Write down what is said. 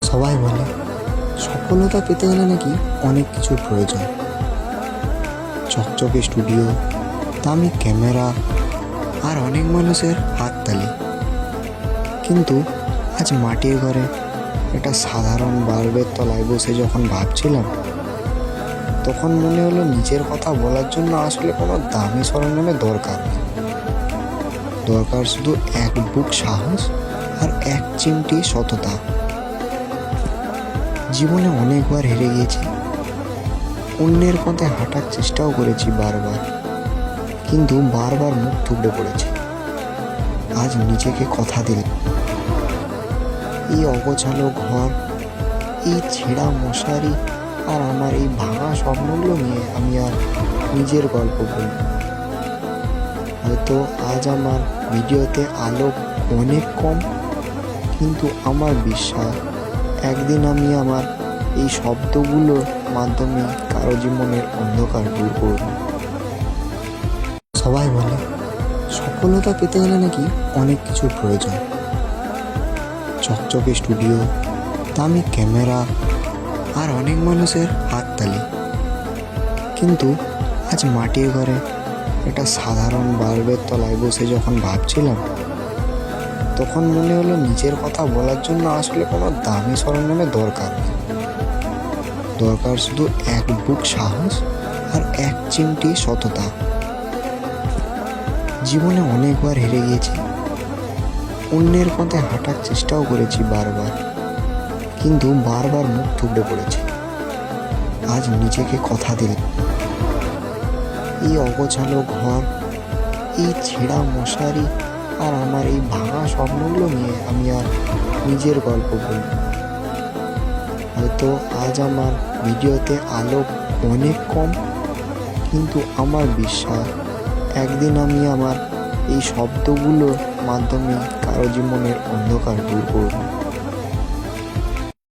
সবাই বলে সফলতা পেতে গেলে নাকি অনেক কিছুর প্রয়োজন। চকচকে স্টুডিও, দামি ক্যামেরা আর অনেক মানুষের হাততালি। কিন্তু আজ মাটির ঘরে একটা সাধারণ বাল্বের তলায় বসে যখন ভাবছিলাম, তখন মনে হলো নিজের কথা বলার জন্য আসলে কোনো দামি সরঞ্জামের দরকার নেই। দরকার শুধু এক বুক সাহস আর এক চিমটি সততা। জীবনে অনেকবার হেরে গিয়েছি, অন্যের পথে হাঁটার চেষ্টাও করেছি বারবার, কিন্তু বারবার মুখ থুবড়ে পড়েছি। আজ নিজেকে কথা দিলাম, এই অগোছালো ঘর, এই ছেঁড়া মশারি আর আমার এই ভাঙা স্বপ্নগুলো নিয়ে আমি আর নিজের গল্প বলব। হয়তো আজ আমার ভিডিওতে আলো অনেক কম, কিন্তু আমার বিশ্বাস একদিন আমি আমার এই শব্দগুলোর মাধ্যমে কারো জীবনের অন্ধকার দূর করব। সবাই বলে সফলতা পেতে গেলে নাকি অনেক কিছুর প্রয়োজন। চকচকে স্টুডিও, দামি ক্যামেরা আর অনেক মানুষের হাততালি। কিন্তু আজ মাটির ঘরে একটা সাধারণ বাল্বের তলায় বসে যখন ভাবছিলাম, তখন মনে হলো নিজের কথা বলার জন্য আসলে কোনো দামি সরঞ্জামের দরকার নেই। দরকার শুধু এক বুক সাহস আর এক চিমটি সততা। জীবনে অনেকবার হেরে গিয়েছি, অন্যের পথে হাঁটার চেষ্টাও করেছি বারবার, কিন্তু বারবার মুখ থুবড়ে পড়েছি। আজ নিজেকে কথা দিলাম, এই অগোছালো ঘর, এই ছেঁড়া মশারি আর আমার এই ভাঙা স্বপ্নগুলো নিয়ে আমি আর নিজের গল্প বলব। হয়তো আজ আমার ভিডিওতে আলো অনেক কম, কিন্তু আমার বিশ্বাস একদিন আমি আমার এই শব্দগুলোর মাধ্যমে কারো জীবনের অন্ধকার দূর করব।